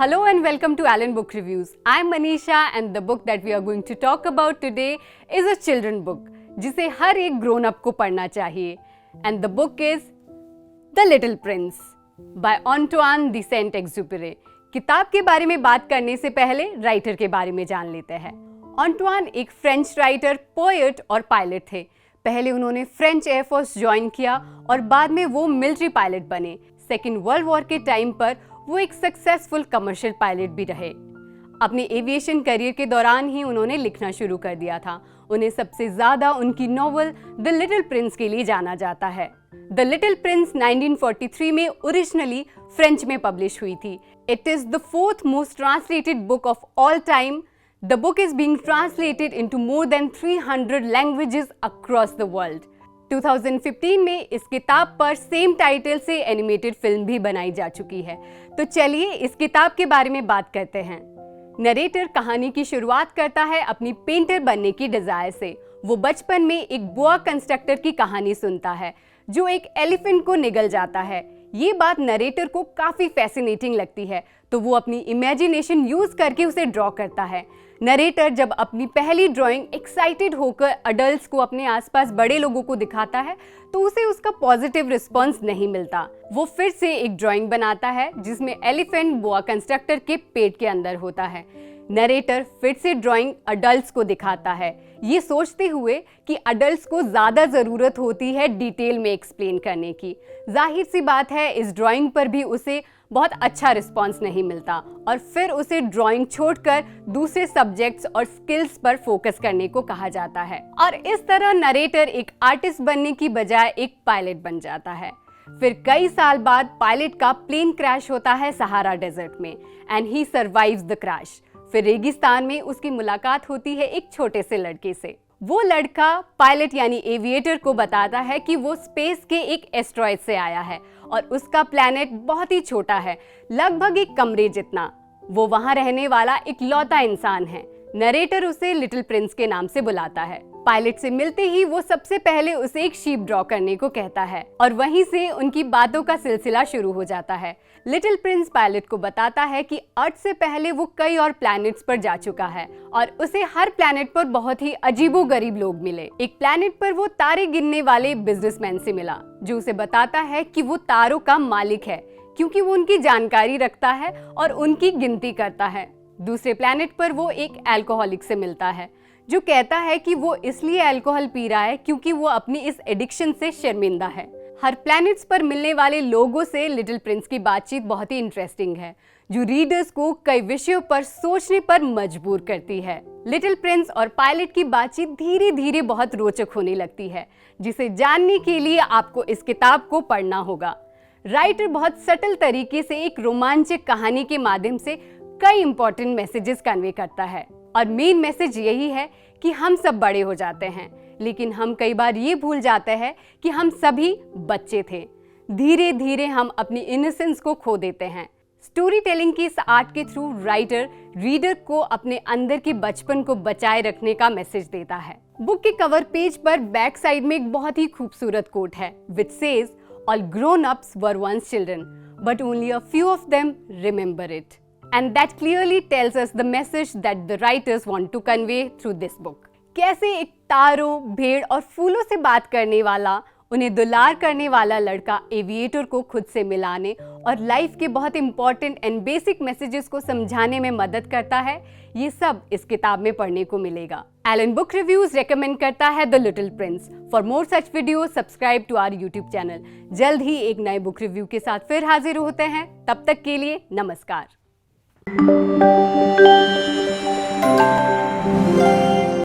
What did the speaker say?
Hello and welcome to Allen Book Reviews. I am Manisha and the book that we are going to talk about today is a children book जिसे हर एक grown up को पढ़ना चाहिए. And the book is The Little Prince by Antoine de Saint-Exupéry. किताब के बारे में बात करने से पहले राइटर के बारे में जान लेते हैं. ऑन्टवान एक फ्रेंच राइटर, पोएट और पायलट थे. पहले उन्होंने फ्रेंच एयरफोर्स ज्वाइन किया और बाद में वो मिलिट्री पायलट बने. सेकेंड वर्ल्ड वॉर के टाइम पर वो एक सक्सेसफुल कमर्शियल पायलट भी रहे. अपने एविएशन करियर के दौरान ही उन्होंने लिखना शुरू कर दिया था. उन्हें सबसे ज़्यादा उनकी नॉवल द लिटिल प्रिंस के लिए जाना जाता है. द लिटिल प्रिंस 1943 में ओरिजिनली फ्रेंच में पब्लिश हुई थी. It is the fourth most translated book of all time. The book is being translated into more than 300 languages across the world. 2015 में इस किताब पर सेम टाइटल से एनिमेटेड फिल्म भी बनाई जा चुकी है. तो चलिए इस किताब के बारे में बात करते हैं. नरेटर कहानी की शुरुआत करता है अपनी पेंटर बनने की डिजायर से. वो बचपन में एक बोआ कंस्ट्रक्टर की कहानी सुनता है जो एक एलिफेंट को निगल जाता है. ये बात नरेटर को काफ़ी फैसिनेटिंग लगती है तो वो अपनी इमेजिनेशन यूज़ करके उसे ड्रॉ करता है. नरेटर जब अपनी पहली ड्राइंग एक्साइटेड होकर अडल्ट्स को अपने आसपास बड़े लोगों को दिखाता है तो उसे उसका पॉजिटिव रिस्पॉन्स नहीं मिलता. वो फिर से एक ड्राइंग बनाता है जिसमें एलिफेंट बोआ कंस्ट्रक्टर के पेट के अंदर होता है. नरेटर फिर से ड्राइंग अडल्ट्स को दिखाता है, ये सोचते हुए कि अडल्ट्स को ज़्यादा ज़रूरत होती है डिटेल में एक्सप्लेन करने की. जाहिर सी बात है इस ड्राइंग पर भी उसे बहुत अच्छा रिस्पांस नहीं मिलता और फिर उसे ड्राइंग छोड़कर दूसरे सब्जेक्ट्स और स्किल्स पर फोकस करने को कहा जाता है. और इस तरह नरेटर एक आर्टिस्ट बनने की बजाय एक पायलट बन जाता है. फिर कई साल बाद पायलट का प्लेन क्रैश होता है सहारा डेजर्ट में and he survives the crash. फिर रेगिस्तान में उसकी मुलाकात होती है एक छोटे से लड़के से. वो लड़का पायलट यानी एविएटर को बताता है कि वो स्पेस के एक एस्ट्रॉयड से आया है और उसका प्लैनेट बहुत ही छोटा है, लगभग एक कमरे जितना. वो वहाँ रहने वाला इकलौता इंसान है. नरेटर उसे लिटिल प्रिंस के नाम से बुलाता है. पायलट से मिलते ही वो सबसे पहले उसे एक शीप ड्रॉ करने को कहता है और वहीं से उनकी बातों का सिलसिला शुरू हो जाता है. लिटिल प्रिंस पायलट को बताता है कि अर्थ से पहले वो कई और प्लैनेट्स पर जा चुका है और उसे हर प्लैनेट पर बहुत ही अजीबोगरीब लोग मिले. एक प्लैनेट पर वो तारे गिनने वाले बिजनेसमैन से मिला जो उसे बताता है कि वो तारों का मालिक है क्योंकि वो उनकी जानकारी रखता है और उनकी गिनती करता है. दूसरे प्लैनेट पर वो एक अल्कोहलिक से मिलता है जो कहता है कि वो इसलिए अल्कोहल पी रहा है क्योंकि वो अपनी इस एडिक्शन से शर्मिंदा है. हर प्लैनेट्स पर मिलने वाले लोगों से लिटिल प्रिंस की बातचीत बहुत ही इंटरेस्टिंग है जो रीडर्स को कई विषयों पर सोचने पर मजबूर करती है. लिटिल प्रिंस और पायलट की बातचीत धीरे धीरे बहुत रोचक होने लगती है जिसे जानने के लिए आपको इस किताब को पढ़ना होगा. राइटर बहुत सटल तरीके से एक रोमांचक कहानी के माध्यम से कई इंपॉर्टेंट मैसेजेस कन्वे करता है और मेन मैसेज यही है कि हम सब बड़े हो जाते हैं लेकिन हम कई बार ये भूल जाते हैं कि हम सभी बच्चे थे. धीरे धीरे हम अपनी इनोसेंस को खो देते हैं. स्टोरी टेलिंग की इस आर्ट के थ्रू राइटर रीडर को अपने अंदर के बचपन को बचाए रखने का मैसेज देता है. बुक के कवर पेज पर बैक साइड में एक बहुत ही खूबसूरत कोट है which says all grown ups were once children but only a few of them remember it. And that clearly tells us the message that the writers want to convey through this book. कैसे एक तारों, भेड़ और फूलों से बात करने वाला, उन्हें दुलार करने वाला लड़का एविएटर को खुद से मिलाने और लाइफ के बहुत इंपॉर्टेंट एंड बेसिक मैसेजेस को समझाने में मदद करता है, ये सब इस किताब में पढ़ने को मिलेगा. एलन बुक रिव्यूज रेकमेंड करता है the Little Prince. For more such video subscribe to our YouTube channel. जल्द ही एक नए बुक रिव्यू के साथ फिर हाजिर होते हैं. तब तक के लिए नमस्कार.